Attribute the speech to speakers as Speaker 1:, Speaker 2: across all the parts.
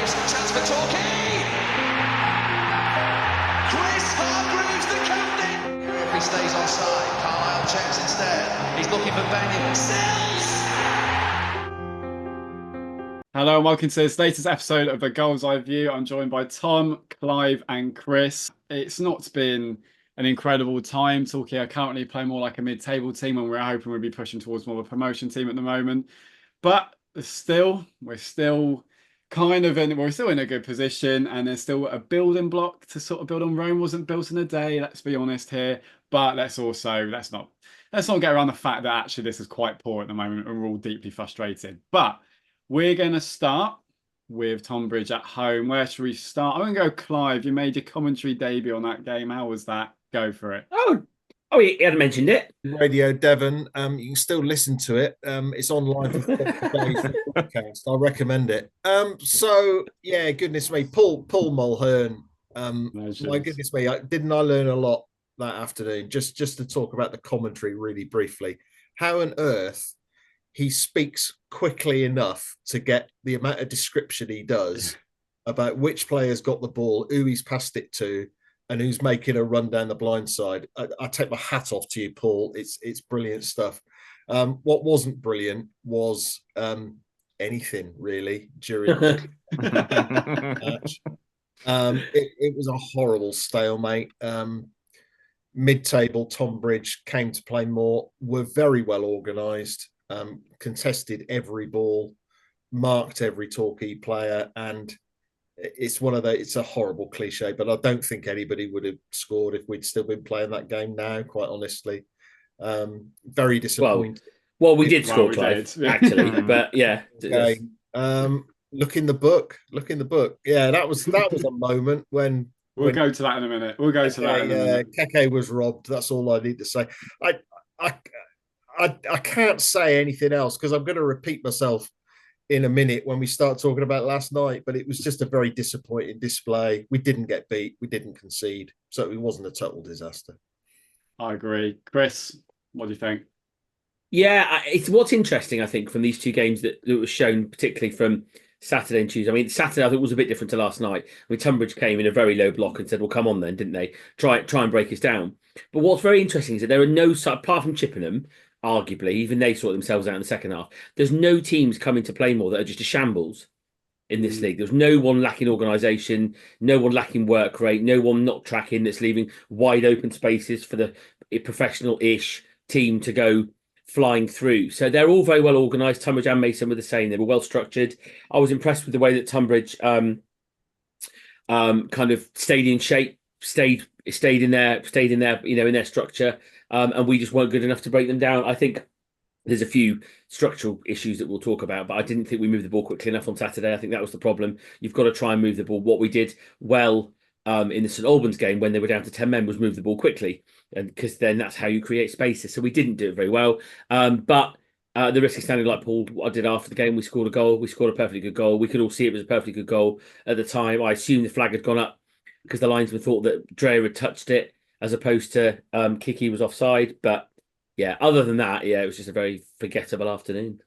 Speaker 1: Hargreaves, chance for Torquay. Chris Hargreaves, the captain. If he stays offside, Carlisle checks instead. He's looking for Benyon. Sells.
Speaker 2: Hello and welcome to this latest episode of the Gull'S Eye View. I'm joined by Tom, Clive and Chris. It's not been an incredible time. Torquay are currently playing more like a mid-table team when we're hoping we'll be pushing towards more of a promotion team at the moment. But still, we're still in a good position, and there's still a building block to sort of build on. Rome wasn't built in a day, let's be honest here. But let's not get around the fact that actually this is quite poor at the moment and we're all deeply frustrated. But we're going to start with Tonbridge at home. Where should we start? I'm going to go Clive. You made your commentary debut on that game. How was that? Go for it.
Speaker 3: Oh, he hadn't mentioned it.
Speaker 4: Radio Devon. You can still listen to it. It's online for 30 days for the podcast. I recommend it. Goodness me, Paul Mulhern. My goodness me, didn't I learn a lot that afternoon? Just to talk about the commentary really briefly. How on earth he speaks quickly enough to get the amount of description he does about which player's got the ball, who he's passed it to, and who's making a run down the blind side. I take my hat off to you, Paul. It's brilliant stuff. What wasn't brilliant was anything really during the match. It was a horrible stalemate. Mid-table, Tonbridge came to play more, were very well organised. Contested every ball, marked every Torquay player, and it's a horrible cliche, but I don't think anybody would have scored if we'd still been playing that game now, quite honestly. Very disappointing.
Speaker 3: Well, we did score, Clive, actually, but yeah.
Speaker 4: Okay. Look in the book. Yeah, that was a moment when
Speaker 2: We'll go to that in a minute.
Speaker 4: Keke was robbed. That's all I need to say. I can't say anything else because I'm going to repeat myself in a minute when we start talking about last night, but it was just a very disappointing display. We didn't get beat. We didn't concede. So it wasn't a total disaster.
Speaker 2: I agree. Chris, what do you think?
Speaker 3: Yeah, it's what's interesting, I think, from these two games that was shown, particularly from Saturday and Tuesday. I mean, Saturday, I think, was a bit different to last night. I mean, Tonbridge came in a very low block and said, well, come on then, didn't they? Try and break us down. But what's very interesting is that there are no, apart from Chippenham, arguably, even they sort themselves out in the second half. There's no teams coming to play more that are just a shambles in this league. There's no one lacking organisation, no one lacking work rate, no one not tracking that's leaving wide open spaces for the professional-ish team to go flying through. So they're all very well organised. Tonbridge and Maidstone were the same. They were well structured. I was impressed with the way that Tonbridge kind of stayed in shape, stayed in their in their structure. And we just weren't good enough to break them down. I think there's a few structural issues that we'll talk about, but I didn't think we moved the ball quickly enough on Saturday. I think that was the problem. You've got to try and move the ball. What we did well in the St Albans game when they were down to 10 men was move the ball quickly, and because then that's how you create spaces. So we didn't do it very well. But the risk of standing like Paul, what I did after the game, we scored a goal. We scored a perfectly good goal. We could all see it was a perfectly good goal at the time. I assume the flag had gone up because the linesman thought that Dreyer had touched it, as opposed to Kiki was offside. But yeah, other than that, yeah, it was just a very forgettable afternoon.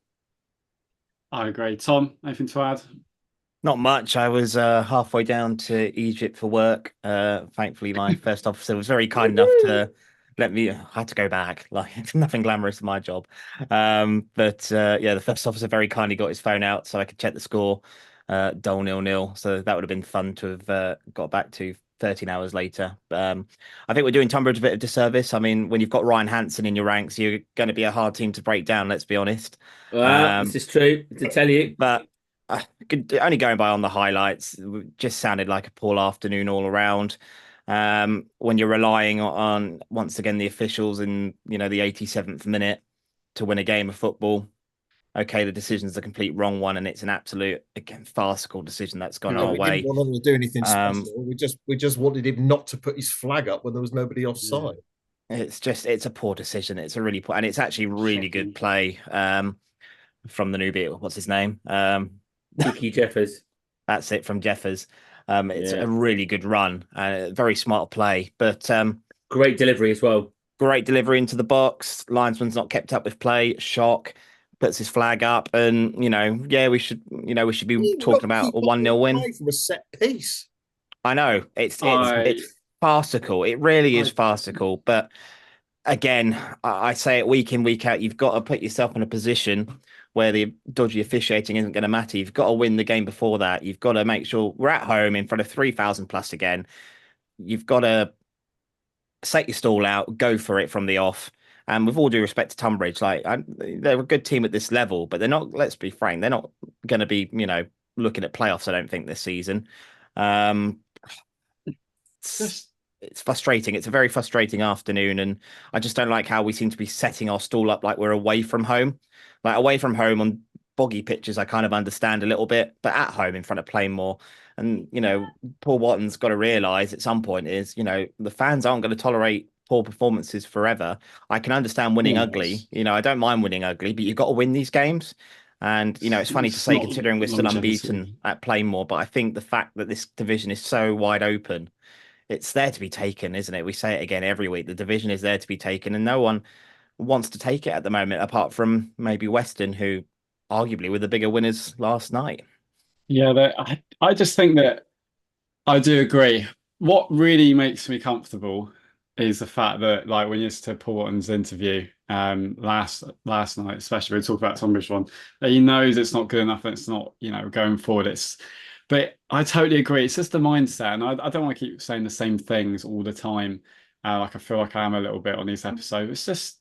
Speaker 2: I agree. Tom, anything to add?
Speaker 5: Not much. I was halfway down to Egypt for work. Thankfully, my first officer was very kind enough to let me. I had to go back. Like nothing glamorous in my job. The first officer very kindly got his phone out so I could check the score. Dole 0-0. So that would have been fun to have got back to 13 hours later. I think we're doing Tonbridge a bit of disservice. I mean, when you've got Ryan Hansen in your ranks, you're going to be a hard team to break down, let's be honest.
Speaker 3: This is true, to tell you.
Speaker 5: But only going by on the highlights, it just sounded like a poor afternoon all around. When you're relying on, once again, the officials in the 87th minute to win a game of football. Okay, the decision's a complete wrong one, and it's an absolute, again, farcical decision that's gone our way.
Speaker 4: We didn't want him to do anything special. We just wanted him not to put his flag up when there was nobody offside.
Speaker 5: It's a poor decision. It's a really poor, and it's actually really good play from the newbie. What's his name?
Speaker 3: Kiki Jeffers.
Speaker 5: That's it, from Jeffers. It's a really good run, very smart play, but
Speaker 3: great delivery as well.
Speaker 5: Great delivery into the box. Linesman's not kept up with play. Shock. puts his flag up, and we should be talking about a 1-0 win
Speaker 4: from a set piece.
Speaker 5: I know it's farcical. It really is farcical. But again, I say it week in, week out. You've got to put yourself in a position where the dodgy officiating isn't going to matter. You've got to win the game before that. You've got to make sure we're at home in front of 3,000 plus again. You've got to set your stall out, go for it from the off. And with all due respect to Tonbridge, they're a good team at this level, but they're not. Let's be frank, they're not going to be, looking at playoffs. I don't think this season. It's frustrating. It's a very frustrating afternoon, and I just don't like how we seem to be setting our stall up like we're away from home. Like away from home on boggy pitches, I kind of understand a little bit, but at home in front of Plainmoor, and Paul Watton's got to realise at some point is the fans aren't going to tolerate poor performances forever. I can understand winning ugly. I don't mind winning ugly, but you've got to win these games. And it's funny to say considering we're still unbeaten at Plainmoor, but I think the fact that this division is so wide open. It's there to be taken, isn't it? We say it again every week. The division is there to be taken, and no one wants to take it at the moment, apart from maybe Western, who arguably were the bigger winners last night.
Speaker 2: Yeah, I just think that I do agree. What really makes me comfortable is the fact that, like, when you listen to Paul Watton's interview last night, especially we talk about Tonbridge one, that he knows it's not good enough and it's not, going forward. But I totally agree. It's just the mindset, and I don't want to keep saying the same things all the time. I feel like I am a little bit on these episodes. It's just,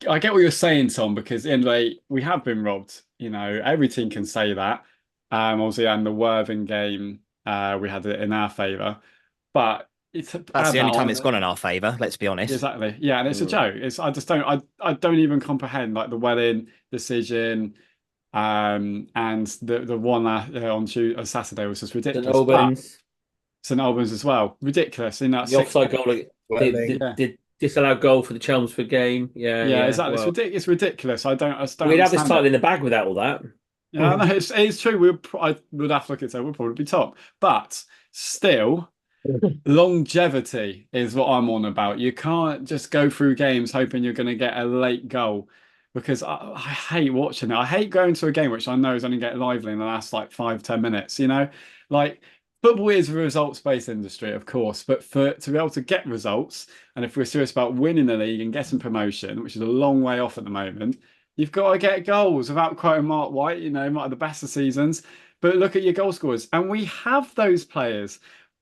Speaker 2: I get what you're saying, Tom, because in the day we have been robbed. Every team can say that. Obviously, and the Worthing game, we had it in our favour, but
Speaker 5: that's the only time it's gone in our favour. Let's be honest.
Speaker 2: Exactly. Yeah, and it's a joke. I just don't. I don't even comprehend like the Welling decision. And the one on Saturday was just ridiculous. St Albans as well, ridiculous in that
Speaker 3: the offside goal. Did disallowed goal for the Chelmsford game. Yeah,
Speaker 2: exactly. Well, it's ridiculous. I don't.
Speaker 3: We'd have this title in the bag without all that.
Speaker 2: Yeah, no, it's true. I would have to look at it. We'll probably be top, but still. Longevity is what I'm on about. You can't just go through games hoping you're going to get a late goal, because I hate watching it. I hate going to a game which I know is only getting lively in the last 5-10 minutes. Like football is a results-based industry, of course, but to be able to get results, and if we're serious about winning the league and getting promotion, which is a long way off at the moment, you've got to get goals. Without quoting Mark White, might have the best of seasons, but look at your goal scorers, and we have those players.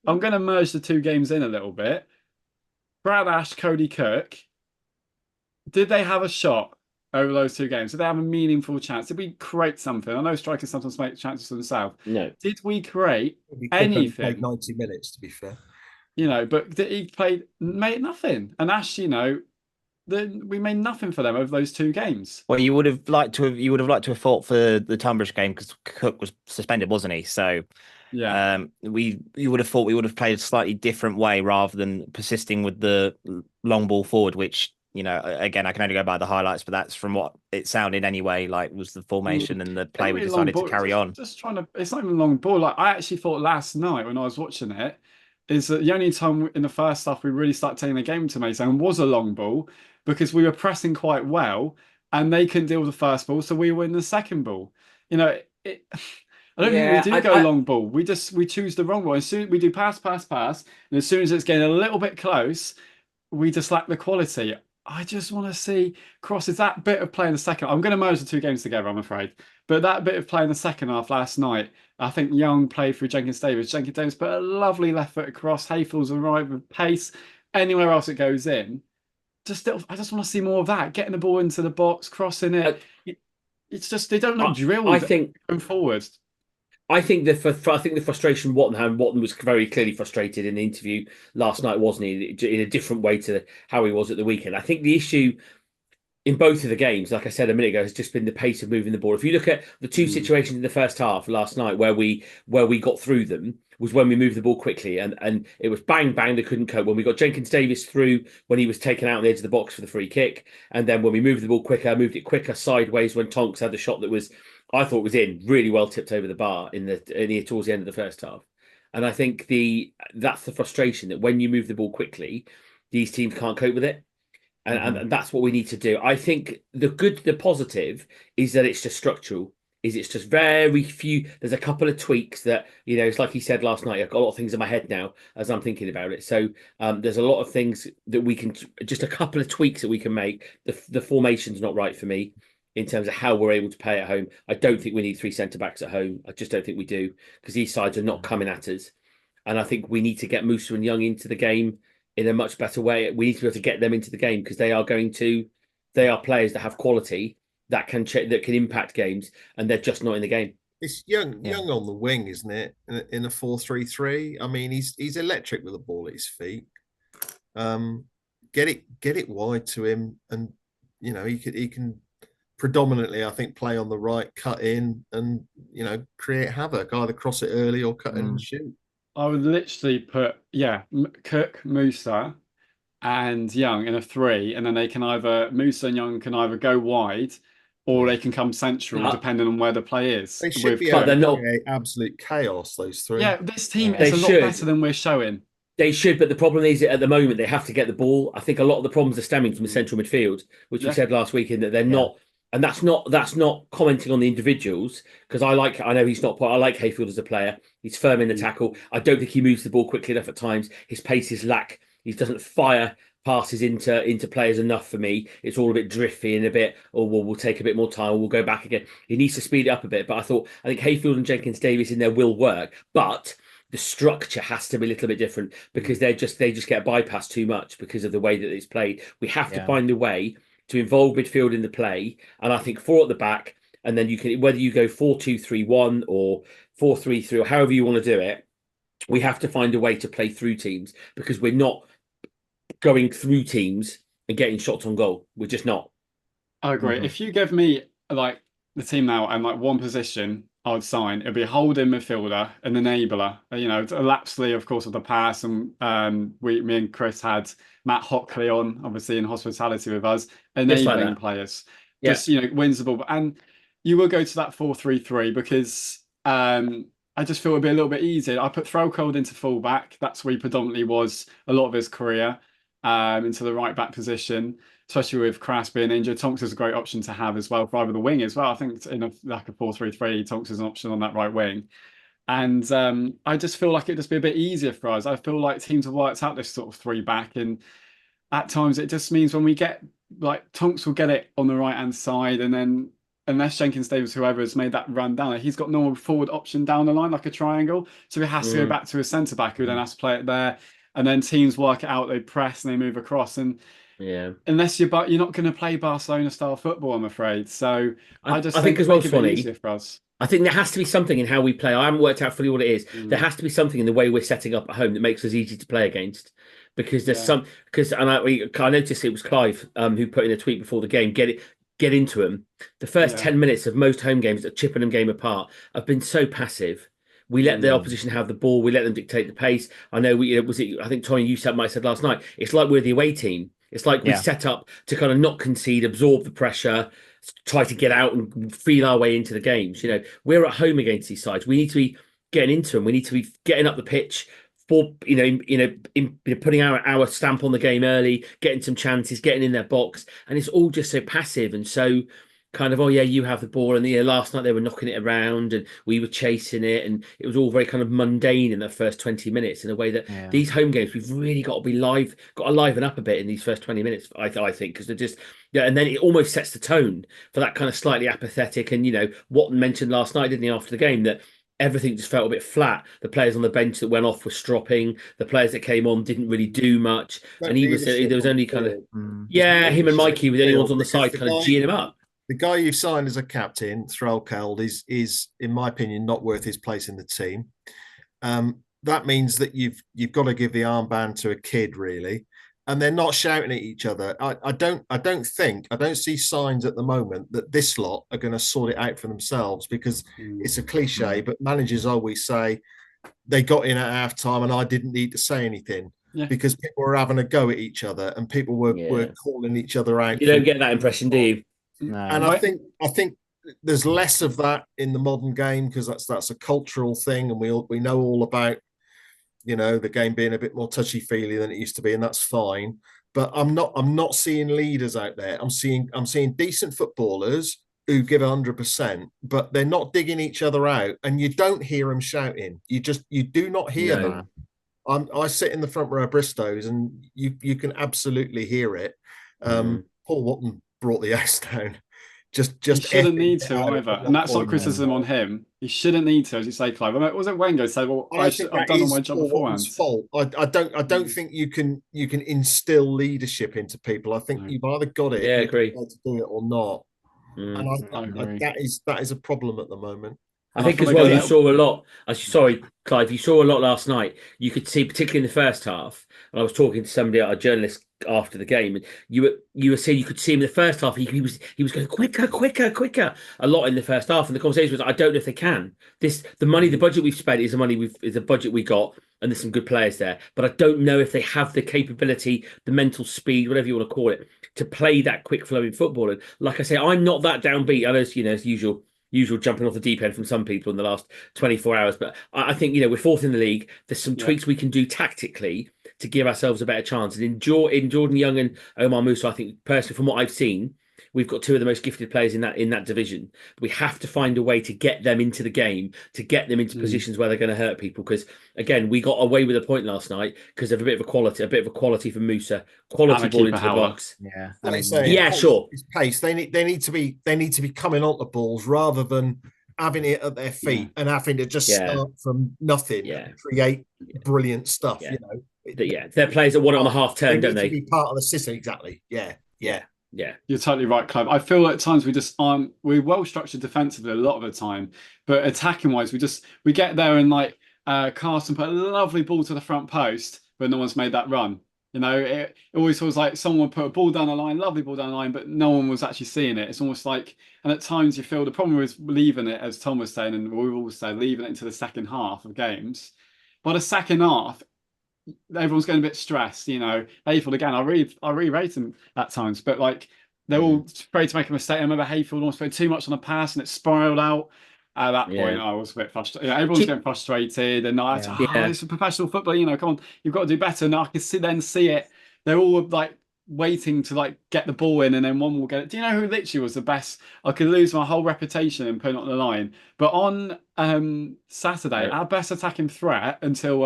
Speaker 2: I'm going to merge the two games in a little bit. Brad Ash, Cody Kirk, did they have a shot over those two games? Did they have a meaningful chance? Did we create something? I know strikers sometimes make chances for themselves.
Speaker 3: No.
Speaker 2: Did we create anything?
Speaker 4: Played 90 minutes, to be fair.
Speaker 2: But he made nothing. And Ash, we made nothing for them over those two games.
Speaker 5: Well, you would have liked to have fought for the Tonbridge game because Cook was suspended, wasn't he? So.
Speaker 2: Yeah,
Speaker 5: you would have thought we would have played a slightly different way rather than persisting with the long ball forward, which again I can only go by the highlights, but that's from what it sounded anyway. Like was the formation and the play we decided to carry on.
Speaker 2: Just trying to, it's not even long ball. Like I actually thought last night when I was watching it, is that the only time in the first half we really started taking the game to Maidstone was a long ball, because we were pressing quite well and they couldn't deal with the first ball, so we win the second ball. I don't think we do go long ball. We choose the wrong one. As soon we do pass, and as soon as it's getting a little bit close, we just lack the quality. I just want to see crosses. That bit of play in the second. I'm going to merge the two games together, I'm afraid. But that bit of play in the second half last night, I think Young played through Jenkins Davis. Jenkins Davis put a lovely left foot across. Hayfield's arrived with pace. Anywhere else it goes in, I just want to see more of that. Getting the ball into the box, crossing it. It's just they don't look drilled.
Speaker 3: I think
Speaker 2: going forward.
Speaker 3: I think the frustration Watton was very clearly frustrated in the interview last night, wasn't he? In a different way to how he was at the weekend. I think the issue in both of the games, like I said a minute ago, has just been the pace of moving the ball. If you look at the two situations in the first half last night where we got through them, was when we moved the ball quickly and it was bang, they couldn't cope. When we got Jenkins Davis through when he was taken out on the edge of the box for the free kick, and then when we moved the ball moved it quicker sideways when Tonks had the shot that was, I thought was really well tipped over the bar towards the end of the first half. And I think that's the frustration, that when you move the ball quickly, these teams can't cope with it. And that's what we need to do. I think the positive is that it's just structural. It's just very few. There's a couple of tweaks that, it's like he said last night. I've got a lot of things in my head now as I'm thinking about it. So there's a lot of things that we can, just a couple of tweaks that we can make. The formation's not right for me in terms of how we're able to play at home. I don't think we need 3 centre backs at home. I just don't think we do, because these sides are not coming at us. And I think we need to get Musa and Young into the game in a much better way. We need to be able to get them into the game, because they are players that have quality that can impact games, and they're just not in the game.
Speaker 4: It's Young on the wing, isn't it? In a 4-3-3. I mean, he's electric with the ball at his feet. Get it wide to him, and he can predominantly, I think, play on the right, cut in, and create havoc. Either cross it early or cut in and shoot.
Speaker 2: I would literally put Cook, Musa, and Young in a 3, and then Musa and Young can either go wide, or they can come central, depending on where the play is.
Speaker 4: They should be
Speaker 3: they're not
Speaker 4: absolute chaos, those 3.
Speaker 2: Yeah, this team is a lot better than we're showing.
Speaker 3: They should, but the problem is at the moment they have to get the ball. I think a lot of the problems are stemming from the central midfield, which we said last week, in that they're not. And that's not commenting on the individuals, because I know he's not. I like Hayfield as a player. He's firm in the tackle. I don't think he moves the ball quickly enough at times. His pace is lack. He doesn't fire passes into players enough for me. It's all a bit drifty and a bit, we'll take a bit more time, we'll go back again. He needs to speed it up a bit. But I think Hayfield and Jenkins-Davis in there will work, but the structure has to be a little bit different, because they just get bypassed too much because of the way that it's played. We have to find a way to involve midfield in the play, and I think 4 at the back, and then you can, whether you go 4-2-3-1 or 4-3-3 or however you want to do it, we have to find a way to play through teams, because we're not going through teams and getting shots on goal. We're just not.
Speaker 2: I agree. If you give me the team now and one position I would sign, it'd be a holding midfielder, an enabler. Lapsley, of course, of the pass, and me and Chris had Matt Hockley on, obviously in hospitality with us, enabling players. Just wins the ball, and you will go to that 4-3-3, because I just feel it'd be a little bit easier. I put Threlkeld into fullback. That's where he predominantly was a lot of his career, into the right back position, especially with Crass being injured. Tonks is a great option to have as well for either the wing as well. I think in a 4-3-3, Tonks is an option on that right wing. And I just feel like it'd just be a bit easier for us. I feel like teams have worked out this sort of 3 back, and at times it just means when we get Tonks will get it on the right hand side, and then unless Jenkins-Davis, whoever has made that run down, he's got no forward option down the line, like a triangle. So he has to go back to a centre back, who then has to play it there. And then teams work it out, they press and they move across. And unless you're not going to play Barcelona style football, I'm afraid. So I think
Speaker 3: as well,
Speaker 2: it's easier for us.
Speaker 3: I think there has to be something in how we play. I haven't worked out fully what it is. There has to be something in the way we're setting up at home that makes us easy to play against. Because there's I noticed it was Clive who put in a tweet before the game, get into them. The first 10 minutes of most home games at Chippenham game apart have been so passive. We let the opposition have the ball. We let them dictate the pace. I know I think Tony, you might have said last night, it's like we're the away team. It's like we set up to kind of not concede, absorb the pressure, try to get out and feel our way into the games. We're at home against these sides. We need to be getting into them. We need to be getting up the pitch, for putting our stamp on the game early, getting some chances, getting in their box, and it's all just so passive and so kind of, you have the ball, and last night they were knocking it around and we were chasing it, and it was all very kind of mundane in the first 20 minutes, in a way that these home games, we've really got to liven up a bit in these first 20 minutes, I think, because they're just and then it almost sets the tone for that kind of slightly apathetic, and Watton mentioned last night, didn't he, after the game, that everything just felt a bit flat. The players on the bench that went off were stropping. The players that came on didn't really do much, and there was only kind of him and Mikey were the only ones on the side kind of geeing him up.
Speaker 4: The guy you've signed as a captain, Threlkeld, is in my opinion not worth his place in the team. That means that you've got to give the armband to a kid, really, and they're not shouting at each other. I don't see signs at the moment that this lot are going to sort it out for themselves, because it's a cliche, but managers always say they got in at half time and I didn't need to say anything. Because people were having a go at each other and people were calling each other out.
Speaker 3: You don't get that impression, do you?
Speaker 5: No.
Speaker 4: And I think there's less of that in the modern game, because that's a cultural thing, and we know all about the game being a bit more touchy-feely than it used to be, and that's fine. but I'm not seeing leaders out there. I'm seeing decent footballers who give 100%, but they're not digging each other out, and you don't hear them shouting. You do not hear that. I sit in the front row of Bristow's, and you can absolutely hear it. Paul Watton brought the house down. Just
Speaker 2: he shouldn't need to either, and that's not criticism on him. He shouldn't need to, as you say, Clive. I mean, was it Wenger said, "Well, I've done all my job beforehand."
Speaker 4: Fault. I don't think you can instill leadership into people. I think you've either got it,
Speaker 3: yeah, agree,
Speaker 4: to do it or not. And
Speaker 2: I agree.
Speaker 4: that is a problem at the moment.
Speaker 3: I think as well, you saw a lot. Sorry, Clive, you saw a lot last night. You could see, particularly in the first half, and I was talking to somebody, a journalist, after the game, and you were saying you could see him in the first half. He was going quicker a lot in the first half, and the conversation was, I don't know if they can. The budget we've spent is the budget we got, and there's some good players there, but I don't know if they have the capability, the mental speed, whatever you want to call it, to play that quick flowing football. And like I say, I'm not that downbeat. I know it's usual jumping off the deep end from some people in the last 24 hours. But I think, we're fourth in the league. There's some tweaks we can do tactically to give ourselves a better chance. And in Jordan Young and Omar Musa, I think personally, from what I've seen, we've got two of the most gifted players in that division. We have to find a way to get them into the game, to get them into positions where they're going to hurt people. Because again, we got away with a point last night because of a bit of a quality from Musa, quality ball into the box.
Speaker 4: Yeah,
Speaker 3: sure.
Speaker 4: His pace. They need to be coming on the balls rather than having it at their feet and having to just start from nothing and create brilliant stuff.
Speaker 3: They're players that want it on the half turn, don't they?
Speaker 4: To be part of the system, exactly. Yeah.
Speaker 2: You're totally right, Clive. I feel at times we just aren't. We're well structured defensively a lot of the time, but attacking wise, we get there and Carson put a lovely ball to the front post, but no one's made that run. It always feels like someone put a ball down the line, lovely ball down the line, but no one was actually seeing it. It's almost like, and at times you feel the problem was leaving it, as Tom was saying, and we've all said, leaving it into the second half of games. By the second half, everyone's getting a bit stressed. Hayfield again, I re-rate him at times, but they're all afraid to make a mistake. I remember Hayfield almost played too much on a pass and it spiraled out. At that point, I was a bit frustrated. Everyone's getting frustrated, and it's a professional football. Come on, you've got to do better. And I can see it. They're all waiting to get the ball in, and then one will get it. Do you know who literally was the best? I could lose my whole reputation and put it on the line. But on Saturday, our best attacking threat until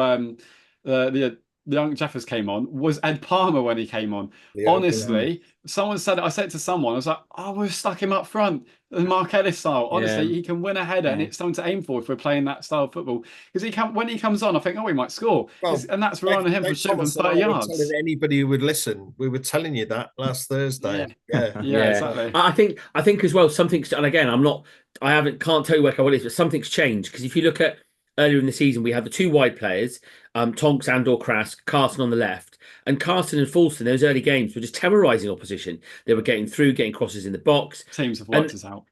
Speaker 2: the young Jeffers came on was Ed Palmer when he came on. Honestly, someone said it. I said it to someone. I was like, we've stuck him up front, the Mark Ellis style. Honestly, he can win a header, and it's something to aim for if we're playing that style of football. Because when he comes on, I think, he might score. And that's relying on him for shooting from 30 yards.
Speaker 4: Telling anybody who would listen, we were telling you that last Thursday. Yeah,
Speaker 3: exactly. I think as well, something's, and again, can't tell you what it is, but something's changed. Because if you look at earlier in the season, we had the two wide players, Tonks and/or Krask, Carson on the left. And Carson and Falston, those early games, were just terrorising opposition. They were getting through, getting crosses in the box.
Speaker 2: Teams have worked us out.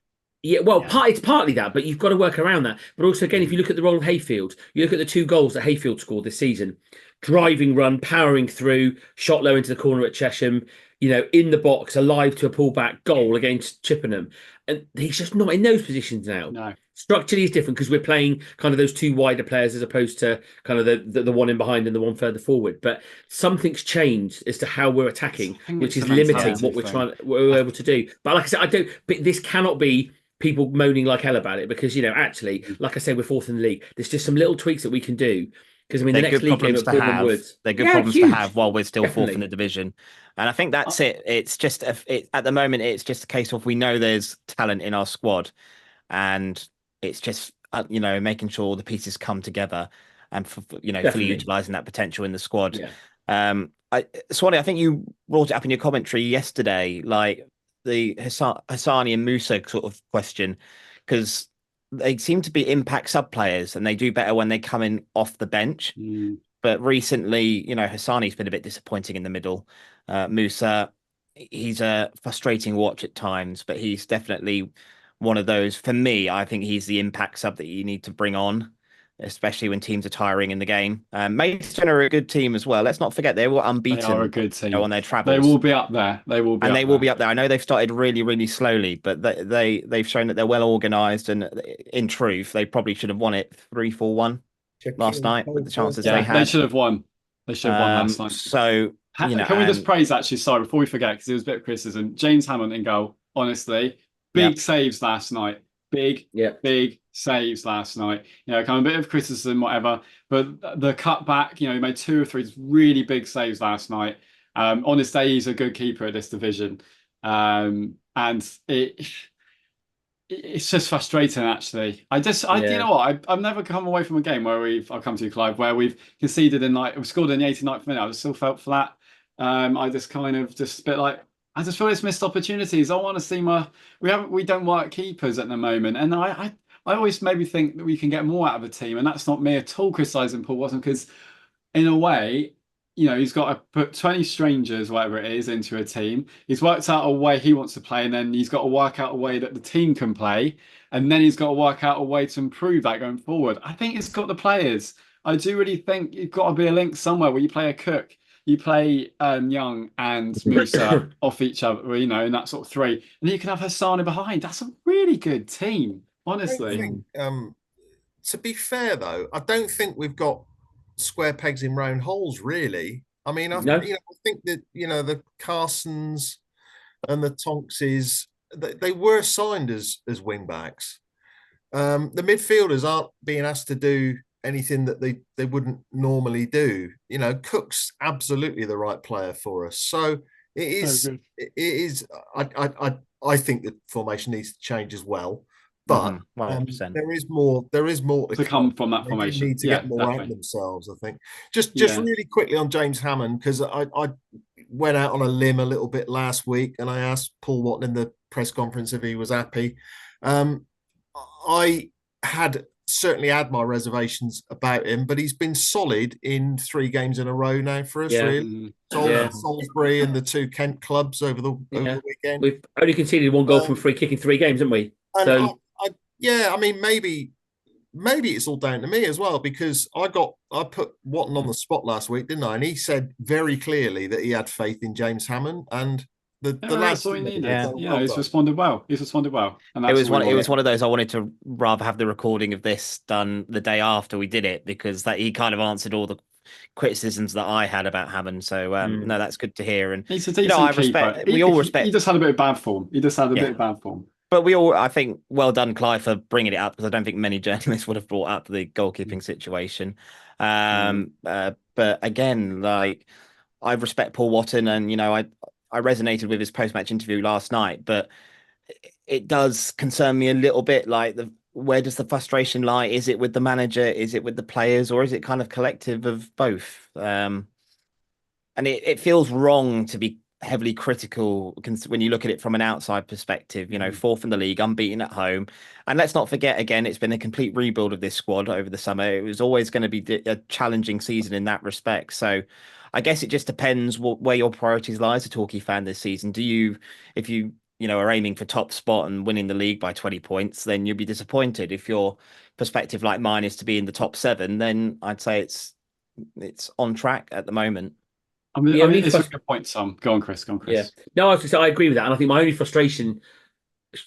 Speaker 3: Yeah, well, it's partly that, but you've got to work around that. But also, again, if you look at the role of Hayfield, you look at the two goals that Hayfield scored this season. Driving run, powering through, shot low into the corner at Chesham, in the box, alive to a pullback goal against Chippenham. And he's just not in those positions now.
Speaker 2: No.
Speaker 3: Structurally, it's different because we're playing kind of those two wider players as opposed to kind of the one in behind and the one further forward. But something's changed as to how we're attacking, which is limiting what we're able to do. But like I said, this cannot be people moaning like hell about it because, actually, like I said, we're fourth in the league. There's just some little tweaks that we can do. Because the next league game at Portman Woods,
Speaker 5: they're good problems to have while we're still fourth in the division, and I think that's it. It's just at the moment, it's just a case of we know there's talent in our squad, and it's just making sure the pieces come together and fully utilising that potential in the squad. Swanee, I think you brought it up in your commentary yesterday, like the Hassani and Musa sort of question, because they seem to be impact sub players and they do better when they come in off the bench. But recently, Hassani's been a bit disappointing in the middle. Musa, he's a frustrating watch at times, but he's definitely one of those. For me, I think he's the impact sub that you need to bring on, especially when teams are tiring in the game. Maidstone are a good team as well. Let's not forget they were unbeaten.
Speaker 2: They are a good team
Speaker 5: on their travels.
Speaker 2: They will be up there. They will be
Speaker 5: up there. I know they've started really, really slowly, but they've shown that they're well organised. And in truth, they probably should have won it 3-4-1 last night with the chances they had.
Speaker 2: They should have won. They should have won last night.
Speaker 5: So
Speaker 2: Can we just praise, actually, sorry, before we forget, because it was a bit of criticism, James Hammond in goal, honestly, big saves last night. Big saves last night. You know, kind of a bit of criticism, whatever, but the cutback, you know, he made 2 or 3 really big saves last night. On his day, he's a good keeper at this division. And it's just frustrating, actually. You know what? I've never come away from a game where I'll come to you, Clive, where we've conceded we've scored in the 89th minute. I just still felt flat. I just kind of just a bit like, I just feel it's missed opportunities. I want to see we don't work keepers at the moment. And I always maybe think that we can get more out of a team. And that's not me at all criticising Paul Watson, because in a way, you know, he's got to put 20 strangers, whatever it is, into a team. He's worked out a way he wants to play, and then he's got to work out a way that the team can play. And then he's got to work out a way to improve that going forward. I think he's got the players. I do really think you've got to be a link somewhere where you play a Cook, you play Young and Musa off each other, you know, in that sort of 3. And then you can have Hassani behind. That's a really good team, honestly.
Speaker 4: To be fair, though, I don't think we've got square pegs in round holes, really. I mean, I think that, you know, the Carsons and the Tonkses, they were signed as wing backs. The midfielders aren't being asked to do anything that they wouldn't normally do. You know, Cook's absolutely the right player for us. So it is. I think the formation needs to change as well. But there is more to
Speaker 2: come from that formation.
Speaker 4: They need to get more out of themselves, I think. Just really quickly on James Hammond, because I went out on a limb a little bit last week, and I asked Paul Watson in the press conference if he was happy. I certainly had my reservations about him, but he's been solid in 3 games in a row now for us. Really, Salisbury and the 2 Kent clubs over the weekend.
Speaker 3: We've only conceded 1 goal from free kick in 3 games, haven't we?
Speaker 4: And I mean, maybe it's all down to me as well, because I put Watson on the spot last week, didn't I? And he said very clearly that he had faith in James Hammond, and the last
Speaker 2: all he needed. He's responded well. And
Speaker 5: it was one of those. I wanted to rather have the recording of this done the day after we did it, because that he kind of answered all the criticisms that I had about Hammond. So no, that's good to hear. And
Speaker 2: he's a decent keeper. We all respect. He just had a bit of bad form.
Speaker 5: But I think, well done, Clive, for bringing it up, because I don't think many journalists would have brought up the goalkeeping situation. But again, like, I respect Paul Watson, and, you know, I resonated with his post-match interview last night, but it does concern me a little bit, like, where does the frustration lie? Is it with the manager? Is it with the players? Or is it kind of collective of both? And it feels wrong to be heavily critical when you look at it from an outside perspective. You know, 4th in the league, unbeaten at home, and let's not forget, again, it's been a complete rebuild of this squad over the summer. It was always going to be a challenging season in that respect. So I guess it just depends where your priorities lie as a Torquay fan this season. If you are aiming for top spot and winning the league by 20 points, then you'll be disappointed. If your perspective, like mine, is to be in the top 7, then I'd say it's on track at the moment.
Speaker 2: I mean, it's a good point, Sam. Go on, Chris.
Speaker 3: Yeah. No, I agree with that. And I think my only frustration,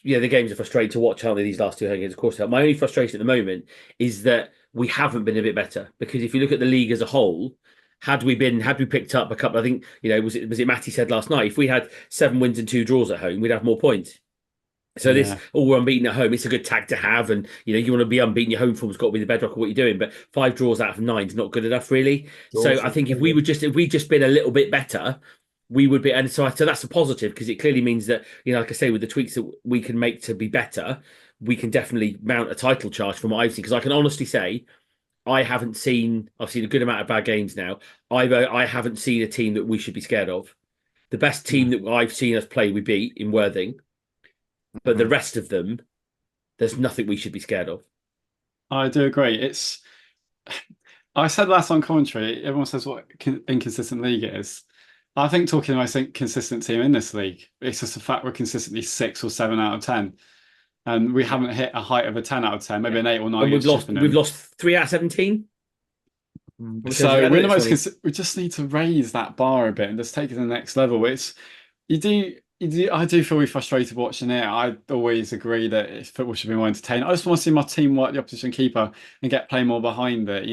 Speaker 3: the games are frustrating to watch, aren't they, these last 2 games, of course. My only frustration at the moment is that we haven't been a bit better. Because if you look at the league as a whole, had we picked up a couple, I think, was it Matty said last night, if we had 7 wins and 2 draws at home, we'd have more points. So we're unbeaten at home. It's a good tag to have, and you want to be unbeaten. Your home form's got to be the bedrock of what you're doing. But 5 draws out of 9 is not good enough, really. So I think if we just been a little bit better, we would be. And so that's a positive, because it clearly means that, like I say, with the tweaks that we can make to be better, we can definitely mount a title charge from what I've seen. Because I can honestly say, I've seen a good amount of bad games now. I haven't seen a team that we should be scared of. The best team that I've seen us play, we beat in Worthing. But the rest of them, there's nothing we should be scared of.
Speaker 2: I do agree. I said last on commentary, everyone says what inconsistent league it is. I think talking about a consistent team in this league, it's just the fact we're consistently 6 or 7 out of 10. And we haven't hit a height of a 10 out of 10, maybe an 8 or 9.
Speaker 3: And we've lost 3 out of 17.
Speaker 2: So we just need to raise that bar a bit and just take it to the next level. I do feel we're frustrated watching it. I always agree that football should be more entertaining. I just want to see my team work the opposition keeper and get play more behind it.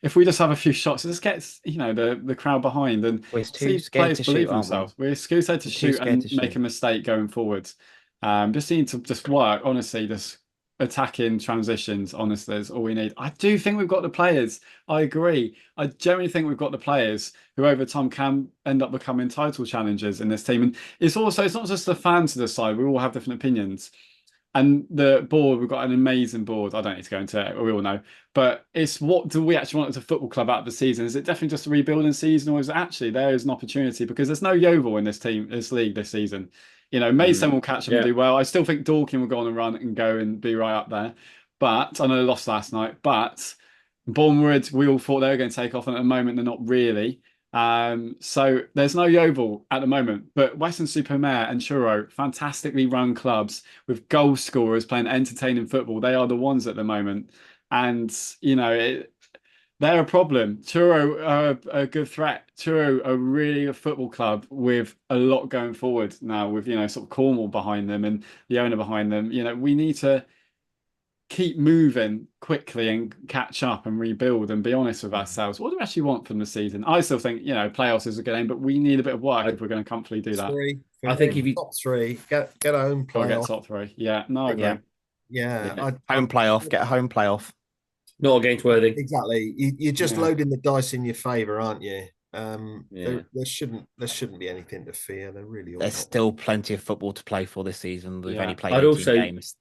Speaker 2: If we just have a few shots, it just gets the crowd behind and
Speaker 5: We're too
Speaker 2: see
Speaker 5: scared
Speaker 2: players
Speaker 5: to
Speaker 2: believe
Speaker 5: shoot, aren't we?
Speaker 2: themselves. We're scared to
Speaker 5: We're too
Speaker 2: shoot
Speaker 5: scared
Speaker 2: and
Speaker 5: to
Speaker 2: make a
Speaker 5: shoot.
Speaker 2: mistake going forwards. Just need to just work. Honestly, just attacking transitions. Honestly, is all we need. I do think we've got the players. I agree. I genuinely think we've got the players who over time can end up becoming title challengers in this team. And it's not just the fans to decide. We all have different opinions. And the board, we've got an amazing board. I don't need to go into it. We all know. But it's what do we actually want as a football club out of the season? Is it definitely just a rebuilding season, or is it actually there is an opportunity? Because there's no Yeovil in this league this season. Maidstone will catch them and do well. I still think Dorking will go on a run and go and be right up there. But I know they lost last night. But Bournemouth, we all thought they were going to take off, and at the moment they're not really. So there's no Yeovil at the moment, but Weston-super-Mare and Truro, fantastically run clubs with goal scorers playing entertaining football. They are the ones at the moment, and they're a problem. Truro are a good threat. Truro are really a football club with a lot going forward now, with sort of Cornwall behind them and the owner behind them. We need to keep moving quickly and catch up and rebuild and be honest with ourselves. What do we actually want from the season? I still think, playoffs is a good aim, but we need a bit of work if we're going to comfortably do that.
Speaker 3: I think if you
Speaker 4: top three, get a home
Speaker 2: Or get
Speaker 4: playoff.
Speaker 2: top three. Yeah, no, I agree.
Speaker 4: Yeah.
Speaker 5: Home playoff, get a home playoff.
Speaker 3: not against Worthing.
Speaker 4: Exactly. You're just loading the dice in your favour, aren't you?
Speaker 3: Yeah.
Speaker 4: There shouldn't be anything to fear. There really
Speaker 5: There's still plenty of football to play for this season. We've only played
Speaker 3: I'd
Speaker 5: 18
Speaker 3: also-
Speaker 5: games.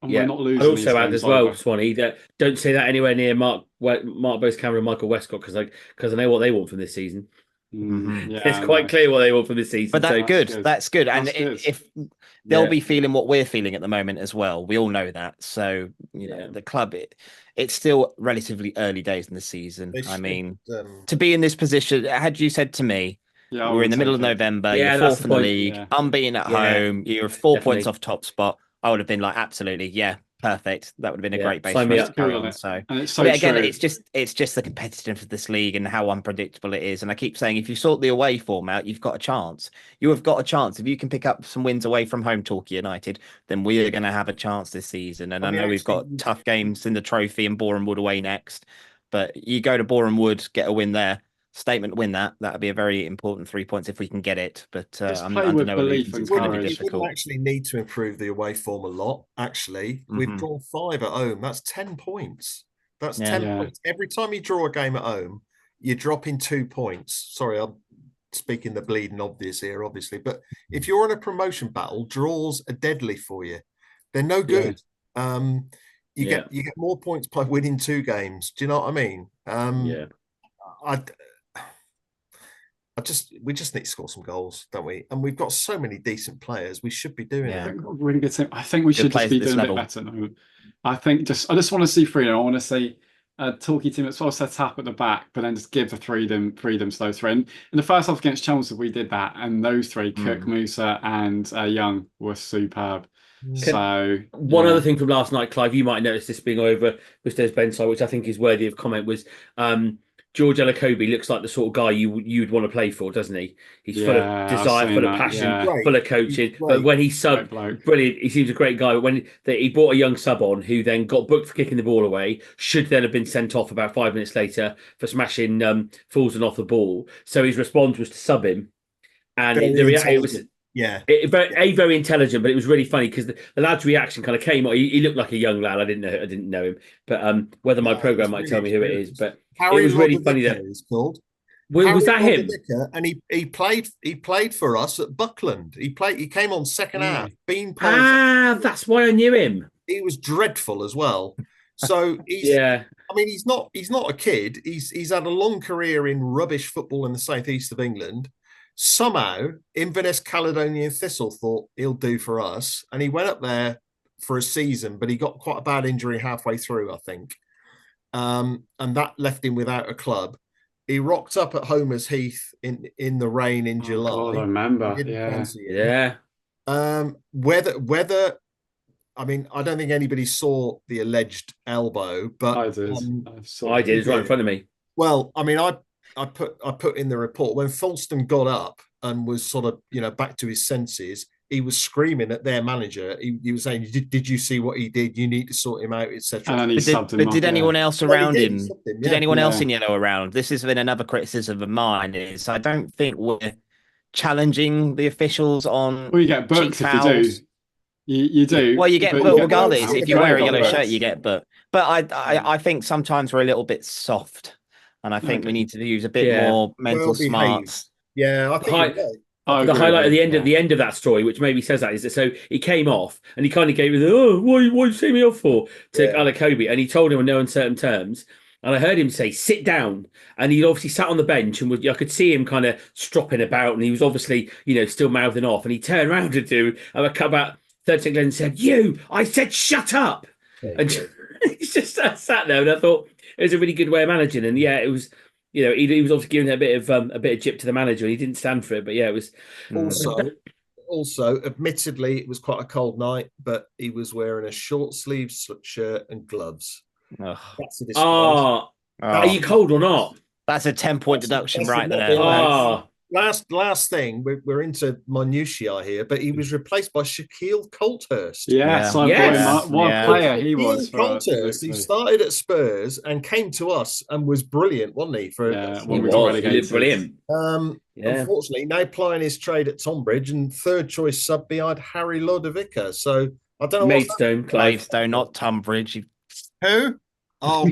Speaker 2: And we're not losing
Speaker 3: I'd also
Speaker 2: these
Speaker 3: add
Speaker 2: games
Speaker 3: as well,
Speaker 2: either.
Speaker 3: Swanee, that don't say that anywhere near Mark Bose Cameron and Michael Westcott because I know what they want from this season.
Speaker 2: Yeah,
Speaker 3: It's quite clear what they want from this season.
Speaker 5: But that's
Speaker 3: so,
Speaker 5: good.
Speaker 2: good.
Speaker 5: That's good. And
Speaker 2: That's good.
Speaker 5: if they'll be feeling what we're feeling at the moment as well, we all know that. So the club, it's still relatively early days in the season. I mean, to be in this position, had you said to me, we're in the middle of November, you're fourth in the league, unbeaten at home, you're 4 points off top spot, I would have been like, absolutely, perfect. That would have been a great base for us to carry on. So,
Speaker 2: and it's so
Speaker 5: but again,
Speaker 2: true.
Speaker 5: it's just the competitiveness of this league and how unpredictable it is. And I keep saying, if you sort the away form out, you've got a chance. You have got a chance. If you can pick up some wins away from home, Torquay United, then we are going to have a chance this season. And I know we've got tough games in the trophy and Boreham Wood away next. But you go to Boreham Wood, get a win there. Statement win that would be a very important 3 points if we can get it, but I'm under no illusions it's going to be difficult.
Speaker 4: We actually need to improve the away form a lot. Actually, we've drawn 5 at home. That's 10 points. That's 10 points every time you draw a game at home. You're dropping 2 points. Sorry, I'm speaking the bleeding obvious here, obviously, but if you're in a promotion battle, draws are deadly for you. They're no good. You get more points by winning 2 games. Do you know what I mean? We just need to score some goals, don't we? And we've got so many decent players. We should be doing it.
Speaker 2: Really good team. I think we should just be doing a bit better now. I just want to see freedom. I want to see a Torquay team that's well set up at the back, but then just give the freedom to those three. And in the first half against Chelsea, we did that, and those three, Cook, Musa, and Young, were superb.
Speaker 3: One other thing from last night, Clive, you might notice this being over Mr. Benside, which I think is worthy of comment, was George Elokobi looks like the sort of guy you'd want to play for, doesn't he? He's full of desire, full of passion, full of coaching. But when he subbed, brilliant. He seems a great guy. But when he brought a young sub on who then got booked for kicking the ball away, should then have been sent off about 5 minutes later for smashing Fulton off the ball. So his response was to sub him. And the reaction was... very intelligent, but it was really funny because the lad's reaction kind of came. He looked like a young lad. I didn't know him, but whether my program might tell me who it is. But
Speaker 4: Harry
Speaker 3: it was really funny that
Speaker 4: he's called.
Speaker 3: Was that him?
Speaker 4: And he played for us at Buckland. He came on second half.
Speaker 3: That's why I knew him.
Speaker 4: He was dreadful as well. So he's I mean, he's not a kid. He's had a long career in rubbish football in the southeast of England. Somehow, Inverness Caledonian Thistle thought he'll do for us, and he went up there for a season, but he got quite a bad injury halfway through, I think, and that left him without a club. He rocked up at Homer's Heath in the rain in July.
Speaker 2: God, I remember.
Speaker 4: Whether I mean, I don't think anybody saw the alleged elbow, but
Speaker 2: I did.
Speaker 3: I did. It's right in front of me.
Speaker 4: Well, I mean, I put in the report when Falston got up and was sort of, back to his senses, he was screaming at their manager. He was saying, did you see what he did? You need to sort him out, etc.
Speaker 2: And then he subbed him
Speaker 5: But
Speaker 2: off,
Speaker 5: did anyone else around
Speaker 4: he
Speaker 5: him?
Speaker 4: subbed him,
Speaker 5: Did
Speaker 4: yeah.
Speaker 5: anyone else
Speaker 2: Yeah.
Speaker 5: in yellow around? This has been another criticism of mine. Is I don't think we're challenging the officials on.
Speaker 2: Well, you get booked if you do. You do.
Speaker 5: Well, you get
Speaker 2: but
Speaker 5: booked
Speaker 2: get
Speaker 5: regardless.
Speaker 2: booked.
Speaker 5: If you wear a
Speaker 2: Got
Speaker 5: yellow
Speaker 2: booked.
Speaker 5: shirt, you get booked. But I think sometimes we're a little bit soft, and I think we need to use a bit more mental
Speaker 4: Well-behaved.
Speaker 5: smarts.
Speaker 4: Yeah, I think you're right.
Speaker 3: The highlight at the end of that story, which maybe says that, is that so he came off and he kind of gave me why you see me off for to Alakobi, and he told him in no uncertain terms. And I heard him say, "Sit down." And he obviously sat on the bench, and I could see him kind of stropping about, and he was obviously, still mouthing off. And he turned around to do about 30 seconds and said, I said, shut up. And he's just sat there, and I thought it was a really good way of managing. And yeah, it was. He was obviously giving a bit of jip to the manager, and he didn't stand for it. But yeah, it was
Speaker 4: also, admittedly, it was quite a cold night, but he was wearing a short sleeve shirt and gloves.
Speaker 5: Ugh.
Speaker 4: That's a disgrace.
Speaker 3: Are you cold or not?
Speaker 5: That's a 10-point deduction right there.
Speaker 4: Last thing, we're into minutiae here, but he was replaced by Shaquille Colthurst.
Speaker 2: Yes, what player he was.
Speaker 4: Colthurst, he started at Spurs and came to us and was brilliant, wasn't he?
Speaker 2: When we got relegated.
Speaker 3: Brilliant.
Speaker 4: Unfortunately, now plying his trade at Tonbridge and third choice sub behind Harry Lodovica. So I don't know.
Speaker 5: Maidstone, not Tonbridge.
Speaker 4: Who? Oh,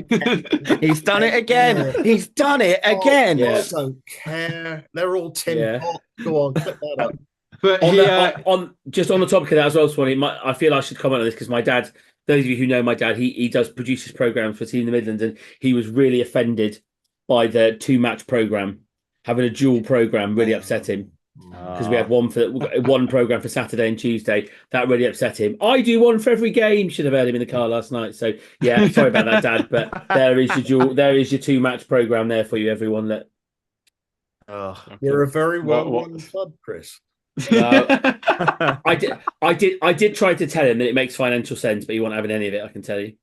Speaker 5: he's done it again. He's done it again.
Speaker 4: I don't care. They're all 10 pot. Go on, clip that up.
Speaker 2: But
Speaker 3: on the topic of that as well, Swanee, I feel I should comment on this because my dad, those of you who know my dad, he does produce his programs for Team in the Midlands, and he was really offended by the 2-match program. Having a dual program really upset him. Because we had one program for Saturday and Tuesday. That really upset him. I do one for every game. Should have heard him in the car last night. So yeah, sorry about that, Dad. But there is your 2-match program there for you, everyone.
Speaker 4: You're a very well-run club, Chris.
Speaker 3: I did try to tell him that it makes financial sense, but he wasn't having any of it. I can tell you.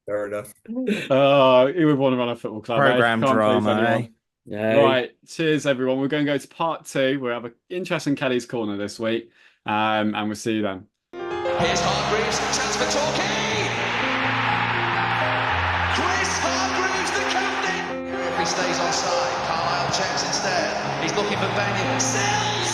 Speaker 4: Fair enough.
Speaker 2: He would want to run a football club.
Speaker 5: Program drama, eh?
Speaker 2: Yeah. Right, cheers everyone. We're going to go to part 2. We have an interesting Kelly's Corner this week, and we'll see you then.
Speaker 1: Here's Hargreaves, chance for Torquay. Chris Hargreaves, the captain. If he stays onside, Carlisle checks instead. He's looking for Benyon. Sells.